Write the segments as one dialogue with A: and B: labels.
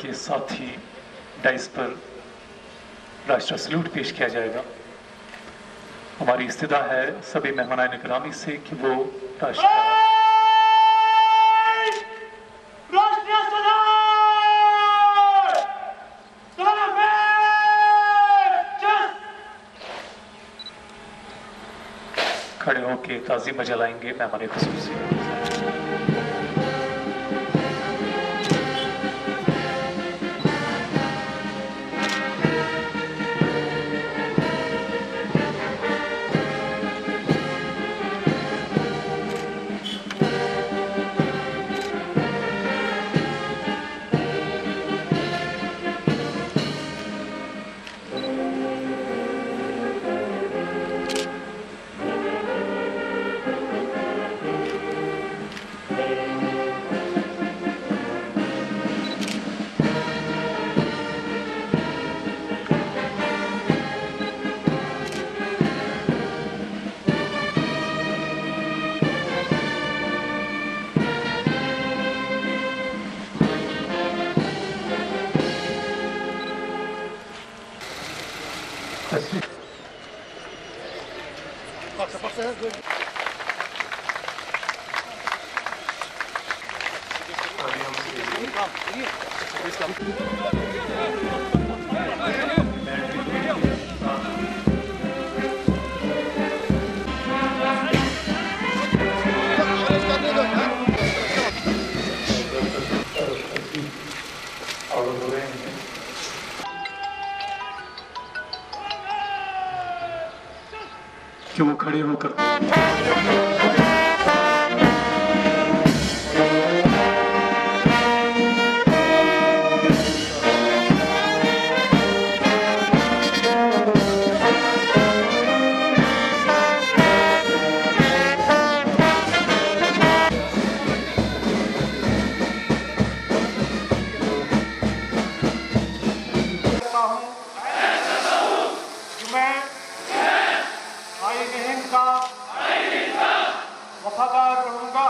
A: के साथ ही डाइस पर राष्ट्र सल्यूट पेश किया जाएगा। हमारी इस्तदा है सभी मेहमानान इकरामी से कि वो खड़े होकर ताज़ीम जलाएंगे मेहमान खुसूसी। कि वो खड़े होकर
B: वफादार रहूंगा।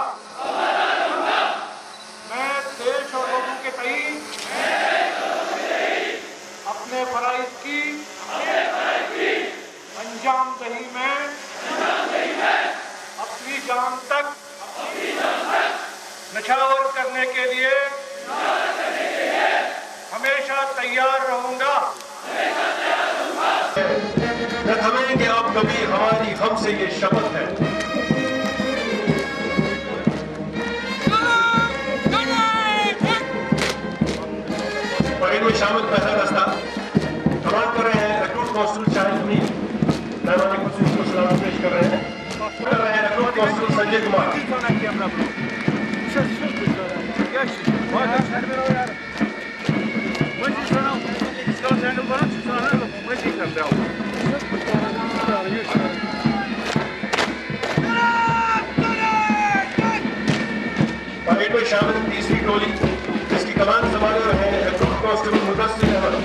B: मैं देश और लोगों के प्रति अपने फराइज की अंजाम दही में अपनी जान तक निछावर करने के लिए हमेशा तैयार रहूंगा।
C: न थमेंगे आप कभी हमारी हमसे ये शपथ है। परेड में शामिल पहला दस्ता कमान कर रहे हैं रिक्रूट कांस्टेबल शाहिद मीर, मेहमान खुसूसी को सलाम पेश कर रहे हैं recruit constable Sanjay Kumar. Parade में शामिल तीसरी टोली जिसकी कमान संभाल रहे हैं recruit constable Mudassir Ahmad.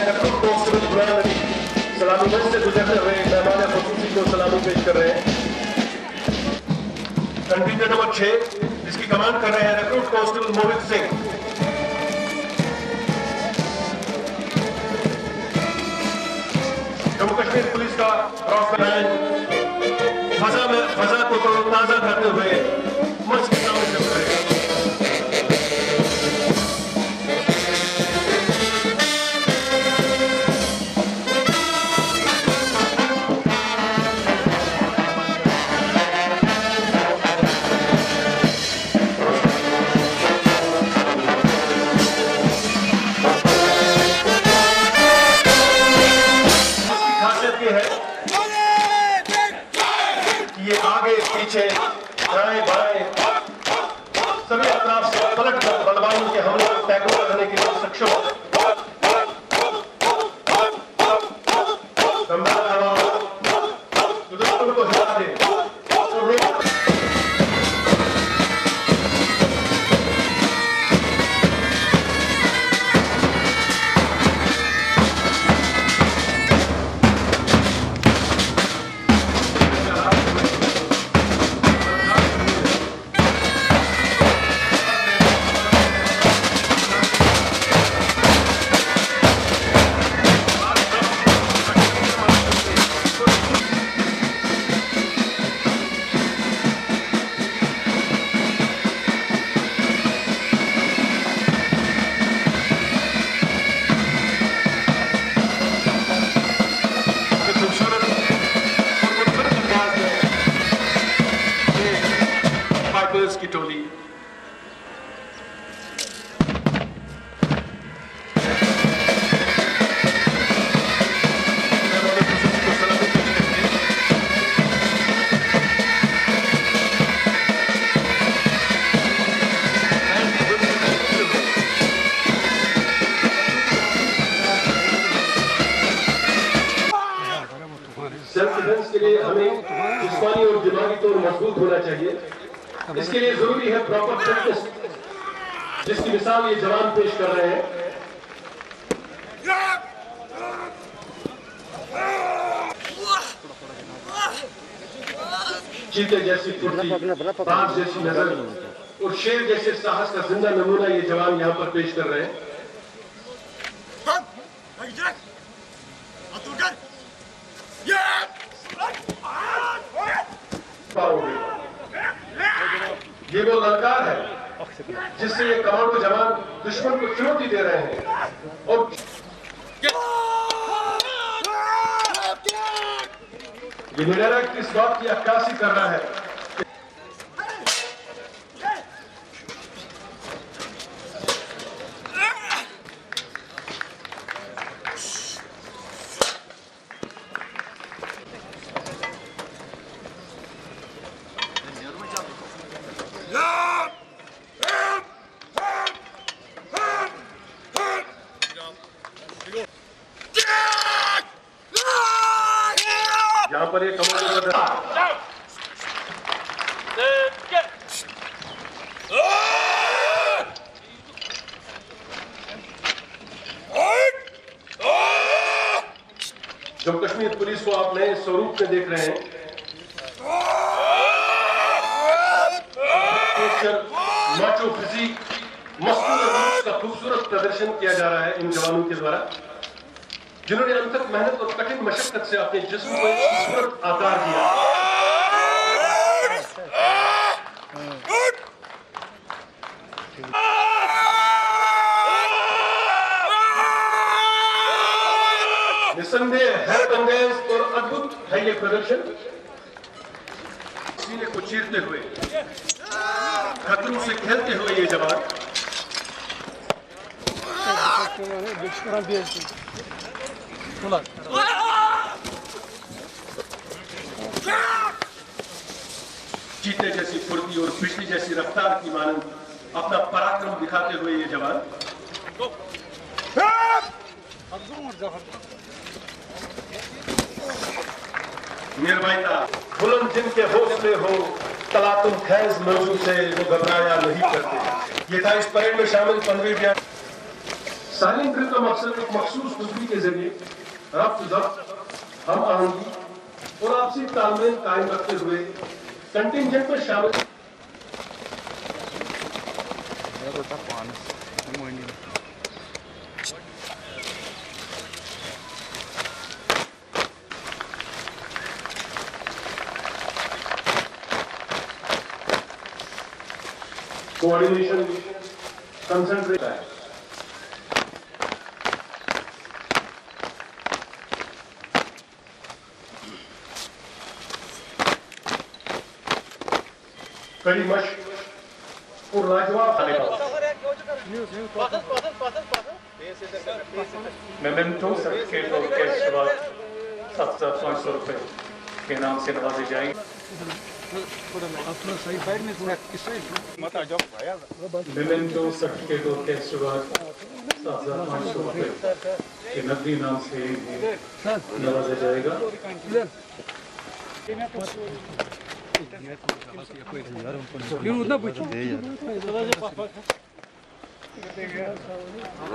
C: Recruit constable Ghulam Ali सलामी मंच से गुजरते हुए मेहमान खुसूसी को सलामी पेश कर रहे हैं। कंटिजेंट नंबर 6 जिसकी कमान कर रहे हैं recruit constable Mohit Singh. Jammu Kashmir police का फजा को ताजा करते हुए मंच के सामने चल रहे हैं। ये आगे पीछे दाएं बाएं सभी अतराफ से पलट कर बलवानों के हमलों को टैकल करने के लिए सक्षम को हिला दे। दिमागी तौर मजबूत होना चाहिए। इसके लिए जरूरी है प्रॉपर प्रैक्टिस, जिसकी मिसाल ये जवान पेश कर रहे हैं। चीते जैसी फुर्ती, बाघ जैसी नजर और शेर जैसे साहस का जिंदा नमूना ये जवान यहाँ पर पेश कर रहे हैं। ये वो ललकार है जिससे ये कमांडो जवान दुश्मन को चुनौती दे रहे हैं और ये निर्णायक इस बात की अक्कासी कर रहा है। यहाँ पर एक कमांडो जम्मू कश्मीर पुलिस को आप नए स्वरूप में देख रहे हैं। माचो फिजिक, मस्कुलर का खूबसूरत प्रदर्शन किया जा रहा है इन जवानों के द्वारा, जिन्होंने अनथक मेहनत और कठिन मशक्कत से अपने जिस्म को एक खूबसूरत आकार दिया। निसंदेह हैरतअंगेज और अद्भुत है ये प्रदर्शन। सीने को चीरते हुए, खतरों से खेलते हुए ये जवान चीते जैसी फुर्ती और बिजली जैसी रफ्तार की मानंद अपना पराक्रम दिखाते हुए ये जवान निर्भयता, बुलंद जिनके हौसले हो, तलातुम खैज मौजू से वो घबराया नहीं करते। ये था इस परेड में शामिल 15 बयान। साइलेंट ड्रिल का मकसद एक मखसूस खुशबू के जरिए रफ्त जब्त, हम आहंगी और आपसी तालमेल कायम रखते हुए कंटिंजेंट में शामिल कोऑर्डिनेशन कंसंट्रेट है। कड़ी मशक और लाजवाब
A: मेमेंटो सर्टिफिकेट और कैश शुरुआत 7,500 रुपए के नाम से नवाजे जाएंगे। मेमेंटो सर्टिफिकेट और कैश शुरुआत 7,500 रुपए के नकदी नाम से नवाजा जाएगा।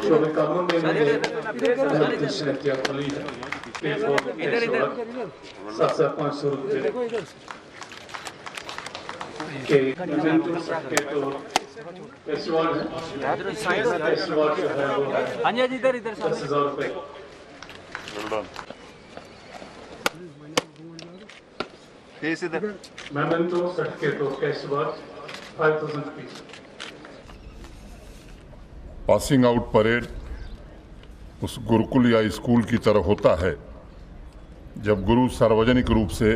A: शोभे कानून में 7,500 रुपए के मेमेंटो सर्टिफिकेट और कैश शुरुआत जो है वो 10,000 रुपए। मेमेंटो सर्टिफिकेट और कैश शुरुआत 5,000 रुपीज।
D: पासिंग आउट परेड उस गुरुकुल या स्कूल की तरह होता है जब गुरु सार्वजनिक रूप से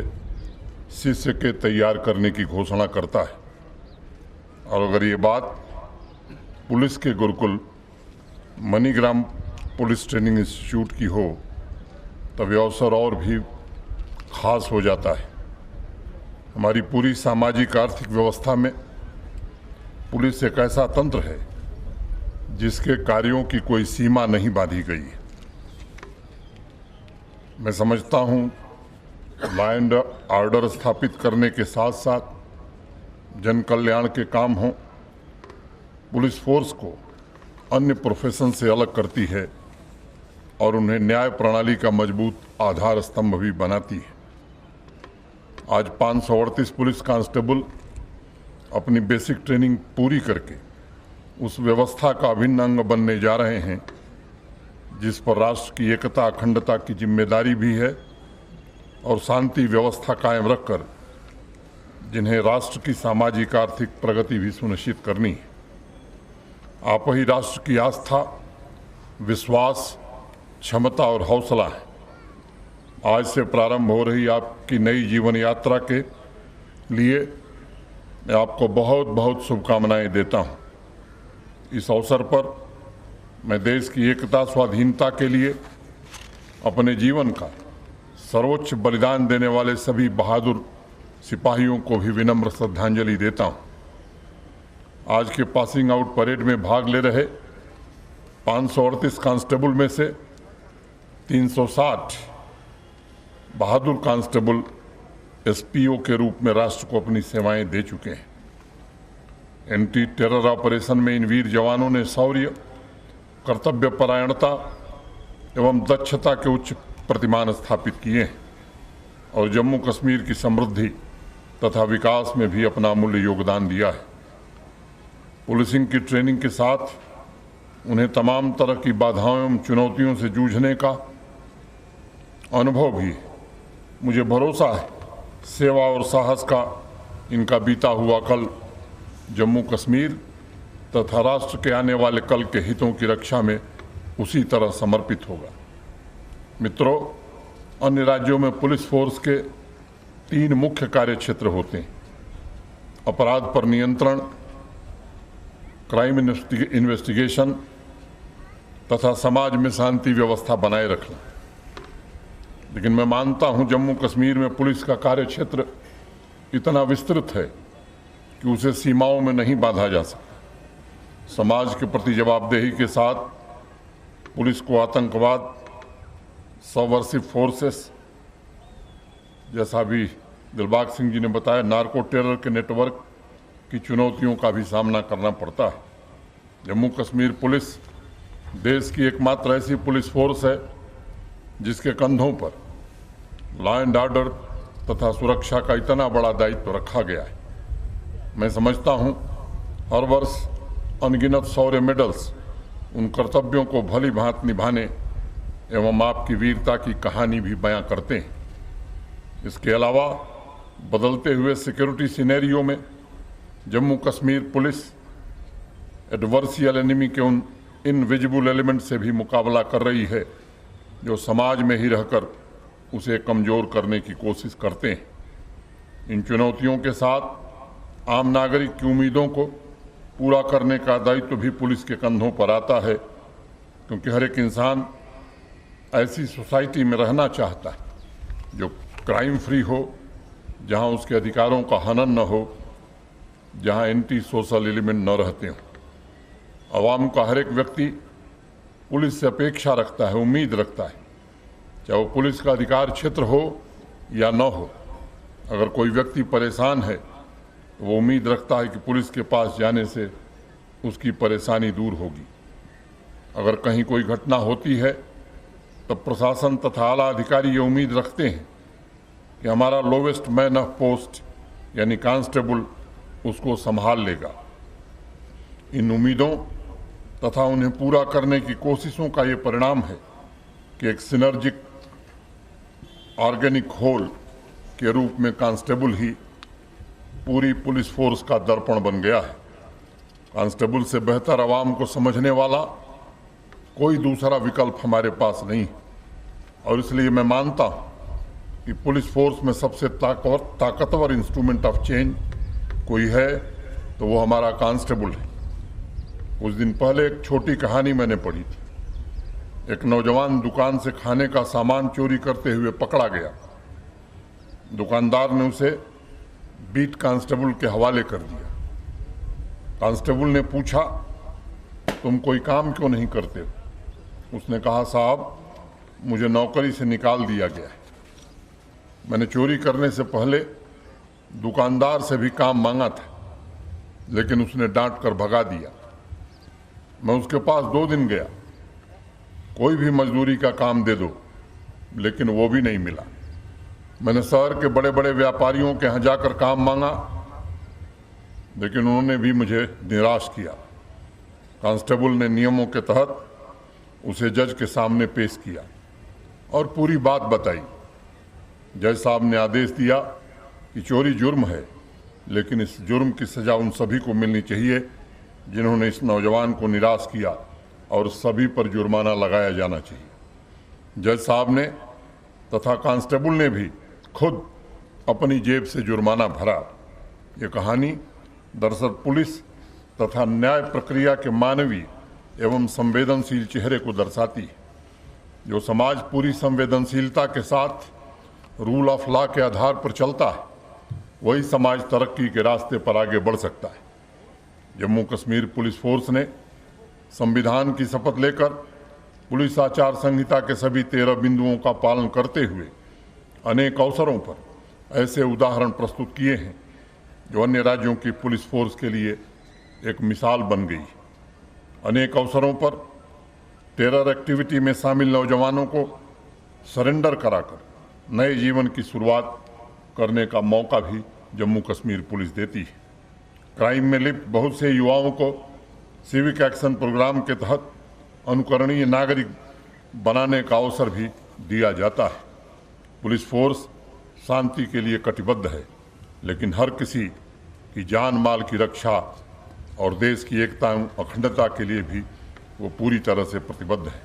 D: शिष्य के तैयार करने की घोषणा करता है, और अगर ये बात पुलिस के Gurukul MoneyGram police training institute की हो तब ये अवसर और भी खास हो जाता है। हमारी पूरी सामाजिक आर्थिक व्यवस्था में पुलिस एक ऐसा तंत्र है जिसके कार्यों की कोई सीमा नहीं बांधी गई है। मैं समझता हूं लॉ एंड ऑर्डर स्थापित करने के साथ साथ जन कल्याण के काम हों, पुलिस फोर्स को अन्य प्रोफेशन से अलग करती है और उन्हें न्याय प्रणाली का मजबूत आधार स्तंभ भी बनाती है। आज 538 पुलिस कांस्टेबल अपनी बेसिक ट्रेनिंग पूरी करके उस व्यवस्था का अभिन्न अंग बनने जा रहे हैं जिस पर राष्ट्र की एकता अखंडता की जिम्मेदारी भी है और शांति व्यवस्था कायम रखकर जिन्हें राष्ट्र की सामाजिक आर्थिक प्रगति भी सुनिश्चित करनी है। आप ही राष्ट्र की आस्था, विश्वास, क्षमता और हौसला है। आज से प्रारंभ हो रही आपकी नई जीवन यात्रा के लिए मैं आपको बहुत बहुत शुभकामनाएं देता हूं। इस अवसर पर मैं देश की एकता स्वाधीनता के लिए अपने जीवन का सर्वोच्च बलिदान देने वाले सभी बहादुर सिपाहियों को भी विनम्र श्रद्धांजलि देता हूं। आज के पासिंग आउट परेड में भाग ले रहे 538 कांस्टेबल में से 360 बहादुर कांस्टेबल एसपीओ के रूप में राष्ट्र को अपनी सेवाएं दे चुके हैं। एंटी टेरर ऑपरेशन में इन वीर जवानों ने शौर्य, कर्तव्य परायणता एवं दक्षता के उच्च प्रतिमान स्थापित किए हैं और जम्मू कश्मीर की समृद्धि तथा विकास में भी अपना अमूल्य योगदान दिया है। पुलिसिंग की ट्रेनिंग के साथ उन्हें तमाम तरह की बाधाओं एवं चुनौतियों से जूझने का अनुभव भी है। मुझे भरोसा है सेवा और साहस का इनका बीता हुआ कल जम्मू कश्मीर तथा राष्ट्र के आने वाले कल के हितों की रक्षा में उसी तरह समर्पित होगा। मित्रों, अन्य राज्यों में पुलिस फोर्स के 3 मुख्य कार्य क्षेत्र होते हैं: अपराध पर नियंत्रण, क्राइम इन्वेस्टिगेशन तथा समाज में शांति व्यवस्था बनाए रखना। लेकिन मैं मानता हूं जम्मू कश्मीर में पुलिस का कार्य क्षेत्र इतना विस्तृत है कि उसे सीमाओं में नहीं बांधा जा सकता। समाज के प्रति जवाबदेही के साथ पुलिस को आतंकवाद, सबवर्सिव फोर्सेस, जैसा भी दिलबाग सिंह जी ने बताया, नार्को टेरर के नेटवर्क की चुनौतियों का भी सामना करना पड़ता है। जम्मू कश्मीर पुलिस देश की एकमात्र ऐसी पुलिस फोर्स है जिसके कंधों पर लॉ एंड ऑर्डर तथा सुरक्षा का इतना बड़ा दायित्व रखा गया है। मैं समझता हूं हर वर्ष अनगिनत शौर्य मेडल्स उन कर्तव्यों को भली भांति निभाने एवं आपकी वीरता की कहानी भी बयां करते हैं। इसके अलावा बदलते हुए सिक्योरिटी सिनेरियो में जम्मू कश्मीर पुलिस एडवर्सियल एनिमी के उन इनविजिबल एलिमेंट से भी मुकाबला कर रही है जो समाज में ही रहकर उसे कमजोर करने की कोशिश करते हैं। इन चुनौतियों के साथ आम नागरिक की उम्मीदों को पूरा करने का दायित्व भी पुलिस के कंधों पर आता है, क्योंकि हर एक इंसान ऐसी सोसाइटी में रहना चाहता है जो क्राइम फ्री हो, जहां उसके अधिकारों का हनन न हो, जहां एंटी सोशल एलिमेंट न रहते हों। आवाम का हर एक व्यक्ति पुलिस से अपेक्षा रखता है, उम्मीद रखता है, चाहे वो पुलिस का अधिकार क्षेत्र हो या न हो। अगर कोई व्यक्ति परेशान है तो वो उम्मीद रखता है कि पुलिस के पास जाने से उसकी परेशानी दूर होगी। अगर कहीं कोई घटना होती है तब प्रशासन तथा आला अधिकारी ये उम्मीद रखते हैं कि हमारा लोवेस्ट मैन ऑफ पोस्ट यानी कांस्टेबल उसको संभाल लेगा। इन उम्मीदों तथा उन्हें पूरा करने की कोशिशों का ये परिणाम है कि एक सिनर्जिक ऑर्गेनिक होल के रूप में कांस्टेबल ही पूरी पुलिस फोर्स का दर्पण बन गया है। कांस्टेबल से बेहतर आवाम को समझने वाला कोई दूसरा विकल्प हमारे पास नहीं, और इसलिए मैं मानता हूं कि पुलिस फोर्स में सबसे ताकतवर इंस्ट्रूमेंट ऑफ चेंज कोई है तो वो हमारा कांस्टेबल है। कुछ दिन पहले एक छोटी कहानी मैंने पढ़ी थी। एक नौजवान दुकान से खाने का सामान चोरी करते हुए पकड़ा गया। दुकानदार ने उसे बीट कांस्टेबल के हवाले कर दिया। कांस्टेबल ने पूछा, तुम कोई काम क्यों नहीं करते हो? उसने कहा, साहब मुझे नौकरी से निकाल दिया गया है। मैंने चोरी करने से पहले दुकानदार से भी काम मांगा था, लेकिन उसने डांट कर भगा दिया। मैं उसके पास 2 दिन गया, कोई भी मजदूरी का काम दे दो, लेकिन वो भी नहीं मिला। मैंने शहर के बड़े बड़े व्यापारियों के यहाँ जाकर काम मांगा, लेकिन उन्होंने भी मुझे निराश किया। कांस्टेबल ने नियमों के तहत उसे जज के सामने पेश किया और पूरी बात बताई। जज साहब ने आदेश दिया कि चोरी जुर्म है, लेकिन इस जुर्म की सजा उन सभी को मिलनी चाहिए जिन्होंने इस नौजवान को निराश किया, और सभी पर जुर्माना लगाया जाना चाहिए। जज साहब ने तथा कांस्टेबल ने भी खुद अपनी जेब से जुर्माना भरा। ये कहानी दरअसल पुलिस तथा न्याय प्रक्रिया के मानवीय एवं संवेदनशील चेहरे को दर्शाती है। जो समाज पूरी संवेदनशीलता के साथ रूल ऑफ लॉ के आधार पर चलता है, वही समाज तरक्की के रास्ते पर आगे बढ़ सकता है। जम्मू कश्मीर पुलिस फोर्स ने संविधान की शपथ लेकर पुलिस आचार संहिता के सभी 13 बिंदुओं का पालन करते हुए अनेक अवसरों पर ऐसे उदाहरण प्रस्तुत किए हैं जो अन्य राज्यों की पुलिस फोर्स के लिए एक मिसाल बन गई। अनेक अवसरों पर टेरर एक्टिविटी में शामिल नौजवानों को सरेंडर कराकर नए जीवन की शुरुआत करने का मौका भी जम्मू कश्मीर पुलिस देती है। क्राइम में लिप्त बहुत से युवाओं को सिविक एक्शन प्रोग्राम के तहत अनुकरणीय नागरिक बनाने का अवसर भी दिया जाता है। पुलिस फोर्स शांति के लिए कटिबद्ध है, लेकिन हर किसी की जान माल की रक्षा और देश की एकता एवं अखंडता के लिए भी वो पूरी तरह से प्रतिबद्ध है।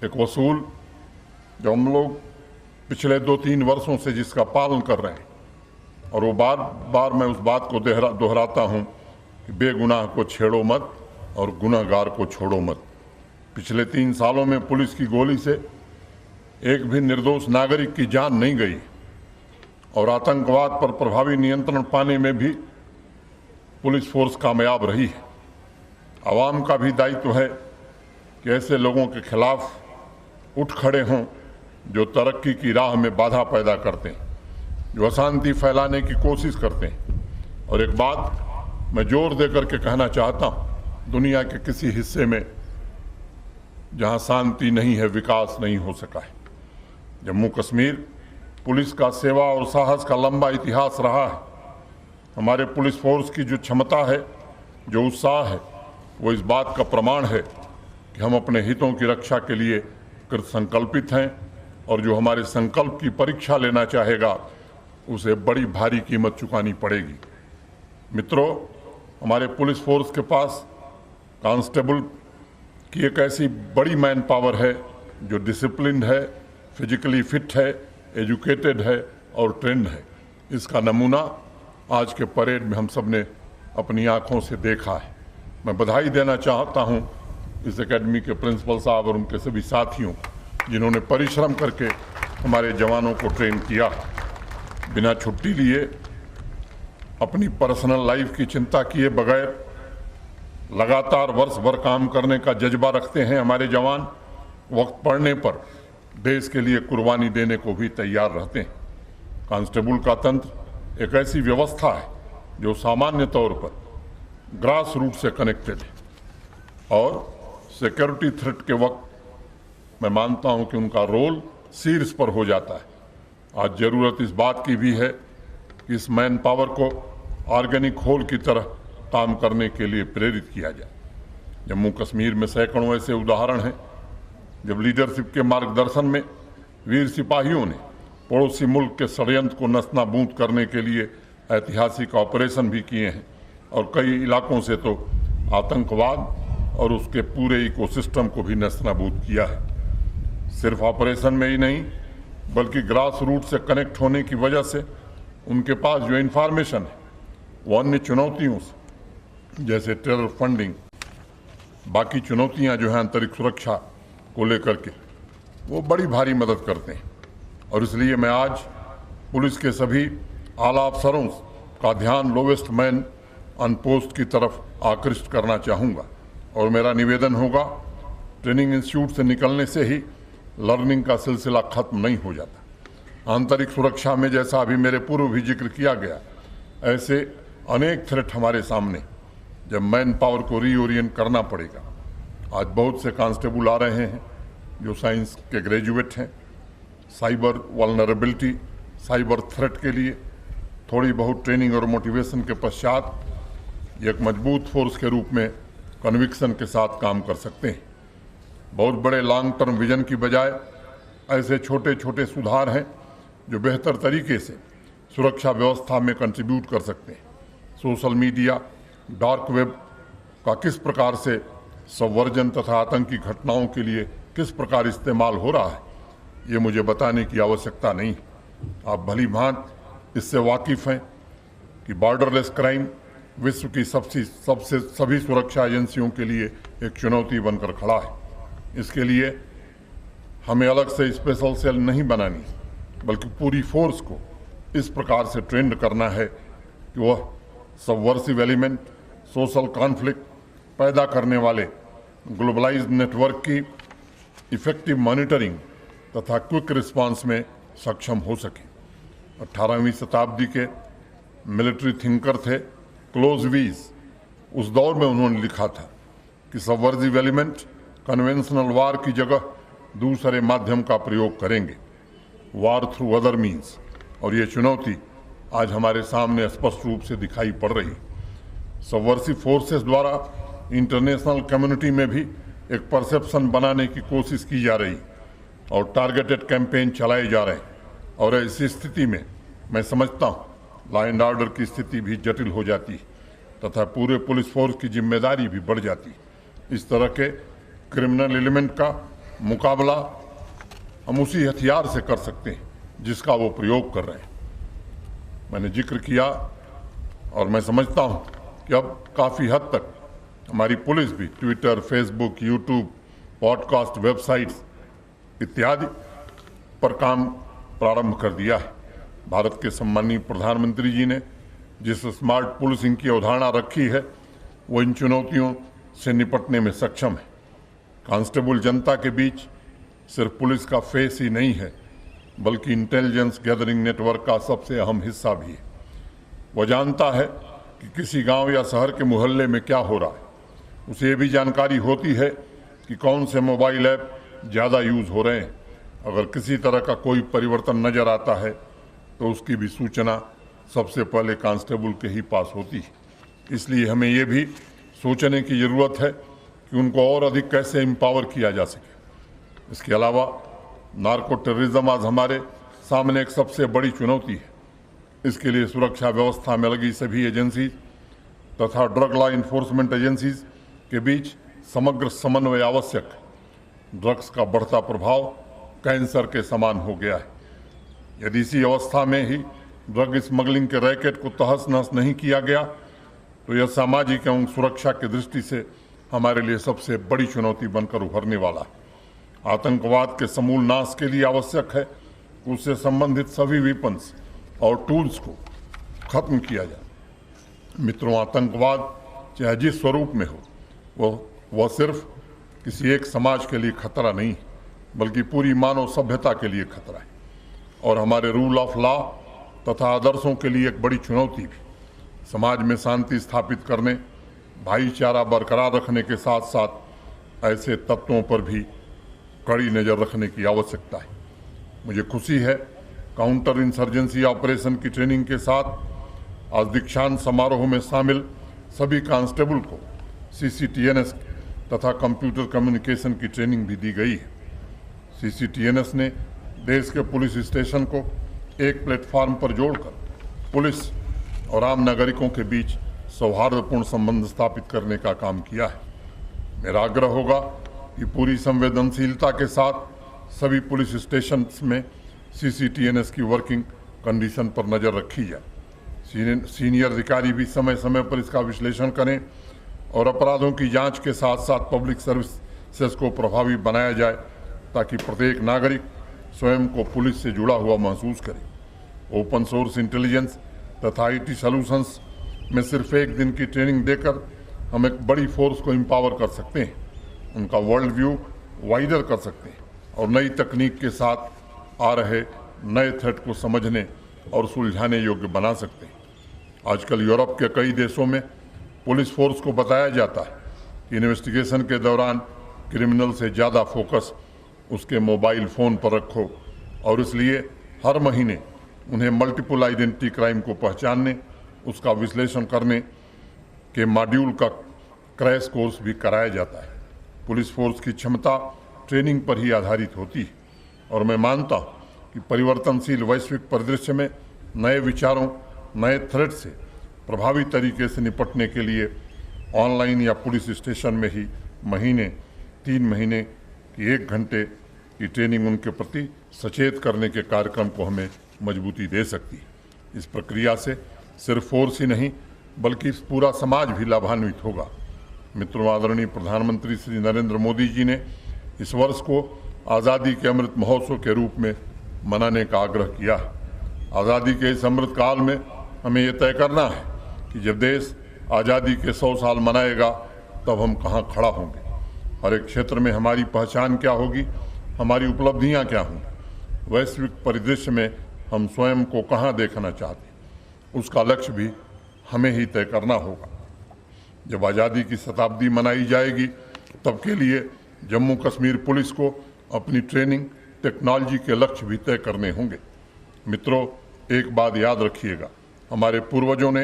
D: एक वसूल जो हम लोग पिछले 2-3 वर्षों से जिसका पालन कर रहे हैं, और वो बार बार मैं उस बात को दोहराता हूँ कि बेगुनाह को छेड़ो मत और गुनहगार को छोड़ो मत। पिछले 3 सालों में पुलिस की गोली से एक भी निर्दोष नागरिक की जान नहीं गई, और आतंकवाद पर प्रभावी नियंत्रण पाने में भी पुलिस फोर्स कामयाब रही है। आवाम का भी दायित्व है कि ऐसे लोगों के खिलाफ उठ खड़े हों जो तरक्की की राह में बाधा पैदा करते हैं, जो अशांति फैलाने की कोशिश करते हैं। और एक बात मैं जोर देकर के कहना चाहता हूँ, दुनिया के किसी हिस्से में जहाँ शांति नहीं है, विकास नहीं हो सका है। जम्मू कश्मीर पुलिस का सेवा और साहस का लंबा इतिहास रहा है। हमारे पुलिस फोर्स की जो क्षमता है, जो उत्साह है, वो इस बात का प्रमाण है कि हम अपने हितों की रक्षा के लिए कृत संकल्पित हैं, और जो हमारे संकल्प की परीक्षा लेना चाहेगा उसे बड़ी भारी कीमत चुकानी पड़ेगी। मित्रों, हमारे पुलिस फोर्स के पास कांस्टेबल की एक ऐसी बड़ी मैन पावर है जो डिसिप्लिन्ड है, फिजिकली फिट है, एजुकेटेड है और ट्रेंड है। इसका नमूना आज के परेड में हम सब ने अपनी आंखों से देखा है। मैं बधाई देना चाहता हूं इस एकेडमी के प्रिंसिपल साहब और उनके सभी साथियों, जिन्होंने परिश्रम करके हमारे जवानों को ट्रेन किया। बिना छुट्टी लिए, अपनी पर्सनल लाइफ की चिंता किए बगैर लगातार वर्ष भर काम करने का जज्बा रखते हैं हमारे जवान। वक्त पड़ने पर देश के लिए कुर्बानी देने को भी तैयार रहते हैं। कांस्टेबल का तंत्र एक ऐसी व्यवस्था है जो सामान्य तौर पर ग्रास रूट से कनेक्टेड है, और सिक्योरिटी थ्रेट के वक्त मैं मानता हूं कि उनका रोल शीर्ष पर हो जाता है। आज जरूरत इस बात की भी है कि इस मैन पावर को ऑर्गेनिक होल की तरह काम करने के लिए प्रेरित किया जाए। जम्मू कश्मीर में सैकड़ों ऐसे उदाहरण हैं जब लीडरशिप के मार्गदर्शन में वीर सिपाहियों ने पड़ोसी मुल्क के षड्यंत्र को नस्ताबूद करने के लिए ऐतिहासिक ऑपरेशन भी किए हैं, और कई इलाकों से तो आतंकवाद और उसके पूरे इकोसिस्टम को भी नस्ताबूद किया है। सिर्फ ऑपरेशन में ही नहीं, बल्कि ग्रास रूट से कनेक्ट होने की वजह से उनके पास जो इन्फॉर्मेशन है वो अन्य चुनौतियों से, जैसे टेरर फंडिंग, बाकी चुनौतियां जो हैं आंतरिक सुरक्षा को लेकर के, वो बड़ी भारी मदद करते हैं। और इसलिए मैं आज पुलिस के सभी आला अफसरों का ध्यान लोवेस्ट मैन ऑन पोस्ट की तरफ आकृष्ट करना चाहूँगा, और मेरा निवेदन होगा, ट्रेनिंग इंस्टीट्यूट से निकलने से ही लर्निंग का सिलसिला खत्म नहीं हो जाता। आंतरिक सुरक्षा में जैसा अभी मेरे पूर्व भी जिक्र किया गया, ऐसे अनेक थ्रेट हमारे सामने, जब मैन पावर को रीओरिएंट करना पड़ेगा। आज बहुत से कांस्टेबल आ रहे हैं जो साइंस के ग्रेजुएट हैं। साइबर वल्नरेबिलिटी, साइबर थ्रेट के लिए थोड़ी बहुत ट्रेनिंग और मोटिवेशन के पश्चात एक मजबूत फोर्स के रूप में कन्विक्शन के साथ काम कर सकते हैं। बहुत बड़े लॉन्ग टर्म विजन की बजाय ऐसे छोटे छोटे सुधार हैं जो बेहतर तरीके से सुरक्षा व्यवस्था में कंट्रीब्यूट कर सकते हैं। सोशल मीडिया, डार्क वेब का किस प्रकार से सबवर्जन तथा आतंकी घटनाओं के लिए किस प्रकार इस्तेमाल हो रहा है, ये मुझे बताने की आवश्यकता नहीं। आप भली भांति इससे वाकिफ हैं कि बॉर्डरलेस क्राइम विश्व की सभी सुरक्षा एजेंसियों के लिए एक चुनौती बनकर खड़ा है। इसके लिए हमें अलग से स्पेशल सेल नहीं बनानी, बल्कि पूरी फोर्स को इस प्रकार से ट्रेंड करना है कि वह सबवर्सिव एलिमेंट, सोशल कॉन्फ्लिक्ट पैदा करने वाले ग्लोबलाइज्ड नेटवर्क की इफेक्टिव मॉनिटरिंग तथा क्विक रिस्पांस में सक्षम हो सके। 18वीं शताब्दी के मिलिट्री थिंकर थे क्लोजवीज। उस दौर में उन्होंने लिखा था कि सबवर्सिव एलिमेंट कन्वेंशनल वार की जगह दूसरे माध्यम का प्रयोग करेंगे, वार थ्रू अदर मीन्स। और ये चुनौती आज हमारे सामने स्पष्ट रूप से दिखाई पड़ रही। सबवर्सिव फोर्सेस द्वारा इंटरनेशनल कम्युनिटी में भी एक परसेप्शन बनाने की कोशिश की जा रही और टारगेटेड कैंपेन चलाए जा रहे हैं। और ऐसी स्थिति में मैं समझता हूँ लॉ एंड ऑर्डर की स्थिति भी जटिल हो जाती है तथा पूरे पुलिस फोर्स की जिम्मेदारी भी बढ़ जाती है। इस तरह के क्रिमिनल एलिमेंट का मुकाबला हम उसी हथियार से कर सकते हैं जिसका वो प्रयोग कर रहे हैं। मैंने जिक्र किया और मैं समझता हूँ कि अब काफ़ी हद तक हमारी पुलिस भी Twitter, Facebook, YouTube, podcast, websites इत्यादि पर काम प्रारंभ कर दिया है। भारत के सम्माननीय प्रधानमंत्री जी ने जिस स्मार्ट पुलिसिंग की अवधारणा रखी है, वो इन चुनौतियों से निपटने में सक्षम है। कांस्टेबल जनता के बीच सिर्फ पुलिस का फेस ही नहीं है, बल्कि इंटेलिजेंस गैदरिंग नेटवर्क का सबसे अहम हिस्सा भी है। वो जानता है कि किसी गांव या शहर के मोहल्ले में क्या हो रहा है। उसे ये भी जानकारी होती है कि कौन से मोबाइल ऐप ज़्यादा यूज़ हो रहे हैं। अगर किसी तरह का कोई परिवर्तन नज़र आता है तो उसकी भी सूचना सबसे पहले कांस्टेबल के ही पास होती है। इसलिए हमें ये भी सोचने की ज़रूरत है कि उनको और अधिक कैसे एम्पावर किया जा सके। इसके अलावा नार्को टेररिज्म आज हमारे सामने एक सबसे बड़ी चुनौती है। इसके लिए सुरक्षा व्यवस्था में लगी सभी एजेंसी तथा ड्रग लॉ इन्फोर्समेंट एजेंसीज के बीच समग्र समन्वय आवश्यक है। ड्रग्स का बढ़ता प्रभाव कैंसर के समान हो गया है। यदि इसी अवस्था में ही ड्रग स्मगलिंग के रैकेट को तहस नहस नहीं किया गया तो यह सामाजिक एवं सुरक्षा की दृष्टि से हमारे लिए सबसे बड़ी चुनौती बनकर उभरने वाला है। आतंकवाद के समूल नाश के लिए आवश्यक है कि उससे संबंधित सभी वेपन्स और टूल्स को खत्म किया जाए। मित्रों, आतंकवाद चाहे जिस स्वरूप में हो, वह सिर्फ किसी एक समाज के लिए खतरा नहीं, बल्कि पूरी मानव सभ्यता के लिए खतरा है और हमारे रूल ऑफ लॉ तथा आदर्शों के लिए एक बड़ी चुनौती भी। समाज में शांति स्थापित करने, भाईचारा बरकरार रखने के साथ साथ ऐसे तत्वों पर भी कड़ी नज़र रखने की आवश्यकता है। मुझे खुशी है काउंटर इंसर्जेंसी ऑपरेशन की ट्रेनिंग के साथ आज दीक्षांत समारोह में शामिल सभी कांस्टेबल को CCTNS तथा कंप्यूटर कम्युनिकेशन की ट्रेनिंग भी दी गई है। CCTNS ने देश के पुलिस स्टेशन को एक प्लेटफॉर्म पर जोड़कर पुलिस और आम नागरिकों के बीच सौहार्दपूर्ण संबंध स्थापित करने का काम किया है। मेरा आग्रह होगा कि पूरी संवेदनशीलता के साथ सभी पुलिस स्टेशन में CCTNS की वर्किंग कंडीशन पर नज़र रखी जाए। सीनियर अधिकारी भी समय समय पर इसका विश्लेषण करें और अपराधों की जांच के साथ साथ पब्लिक सर्विसेज को प्रभावी बनाया जाए ताकि प्रत्येक नागरिक स्वयं को पुलिस से जुड़ा हुआ महसूस करे। ओपन सोर्स इंटेलिजेंस तथा IT सॉल्यूशंस में सिर्फ एक दिन की ट्रेनिंग देकर हम एक बड़ी फोर्स को एम्पावर कर सकते हैं, उनका वर्ल्ड व्यू वाइडर कर सकते हैं और नई तकनीक के साथ आ रहे नए थ्रेट को समझने और सुलझाने योग्य बना सकते हैं। आजकल यूरोप के कई देशों में पुलिस फोर्स को बताया जाता है कि इन्वेस्टिगेशन के दौरान क्रिमिनल से ज़्यादा फोकस उसके मोबाइल फ़ोन पर रखो, और इसलिए हर महीने उन्हें मल्टीपल आइडेंटिटी क्राइम को पहचानने, उसका विश्लेषण करने के मॉड्यूल का क्रैश कोर्स भी कराया जाता है। पुलिस फोर्स की क्षमता ट्रेनिंग पर ही आधारित होती है, और मैं मानता हूँ कि परिवर्तनशील वैश्विक परिदृश्य में नए विचारों, नए थ्रेट से प्रभावी तरीके से निपटने के लिए ऑनलाइन या पुलिस स्टेशन में ही महीने 3 महीने की 1 घंटे की ट्रेनिंग उनके प्रति सचेत करने के कार्यक्रम को हमें मजबूती दे सकती है। इस प्रक्रिया से सिर्फ फोर्स ही नहीं बल्कि पूरा समाज भी लाभान्वित होगा। मित्रों, आदरणीय प्रधानमंत्री श्री नरेंद्र मोदी जी ने इस वर्ष को आज़ादी के अमृत महोत्सव के रूप में मनाने का आग्रह किया है। आज़ादी के इस अमृत काल में हमें ये तय करना है कि जब देश आज़ादी के 100 साल मनाएगा तब हम कहाँ खड़ा होंगे, हर एक क्षेत्र में हमारी पहचान क्या होगी, हमारी उपलब्धियाँ क्या होंगी, वैश्विक परिदृश्य में हम स्वयं को कहाँ देखना चाहते हैं, उसका लक्ष्य भी हमें ही तय करना होगा। जब आज़ादी की शताब्दी मनाई जाएगी तब के लिए जम्मू कश्मीर पुलिस को अपनी ट्रेनिंग, टेक्नोलॉजी के लक्ष्य भी तय करने होंगे। मित्रों, एक बात याद रखिएगा, हमारे पूर्वजों ने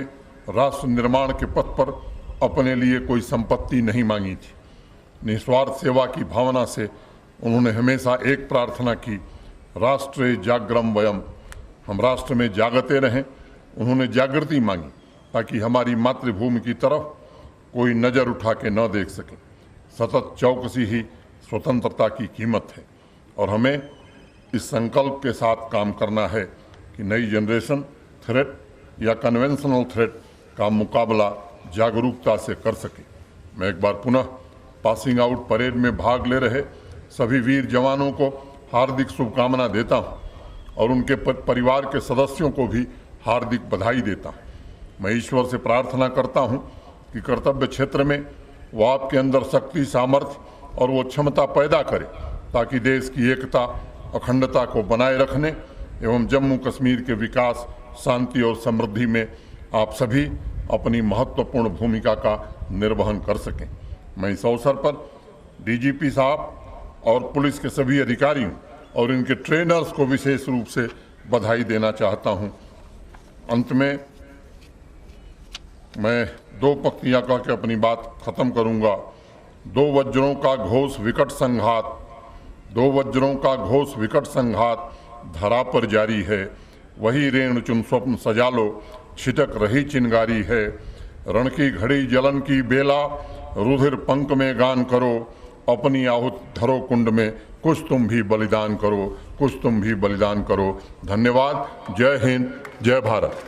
D: राष्ट्र निर्माण के पथ पर अपने लिए कोई संपत्ति नहीं मांगी थी। निस्वार्थ सेवा की भावना से उन्होंने हमेशा एक प्रार्थना की, राष्ट्रे जागरम वयम, हम राष्ट्र में जागते रहें। उन्होंने जागृति मांगी ताकि हमारी मातृभूमि की तरफ कोई नज़र उठा के न देख सके। सतत चौकसी ही स्वतंत्रता की कीमत है, और हमें इस संकल्प के साथ काम करना है कि नई जनरेशन थ्रेट या कन्वेंशनल थ्रेट का मुकाबला जागरूकता से कर सके। मैं एक बार पुनः पासिंग आउट परेड में भाग ले रहे सभी वीर जवानों को हार्दिक शुभकामना देता हूं, और उनके परिवार के सदस्यों को भी हार्दिक बधाई देता हूं। मैं ईश्वर से प्रार्थना करता हूं कि कर्तव्य क्षेत्र में वो आपके अंदर शक्ति, सामर्थ्य और वो क्षमता पैदा करे ताकि देश की एकता, अखंडता को बनाए रखने एवं जम्मू कश्मीर के विकास, शांति और समृद्धि में आप सभी अपनी महत्वपूर्ण भूमिका का निर्वहन कर सकें। मैं इस अवसर पर डीजीपी साहब और पुलिस के सभी अधिकारियों और इनके ट्रेनर्स को विशेष रूप से बधाई देना चाहता हूं। अंत में मैं 2 पंक्तियां कह के अपनी बात खत्म करूंगा। 2 वज्रों का घोष विकट संघात, 2 वज्रों का घोष विकट संघात धरा पर जारी है। वही रेण चुन स्वप्न सजा लो, छिटक रही चिंगारी है। रण की घड़ी जलन की बेला, रुधिर पंख में गान करो। अपनी आहुत धरो कुंड में, कुछ तुम भी बलिदान करो, कुछ तुम भी बलिदान करो। धन्यवाद। जय हिंद, जय भारत।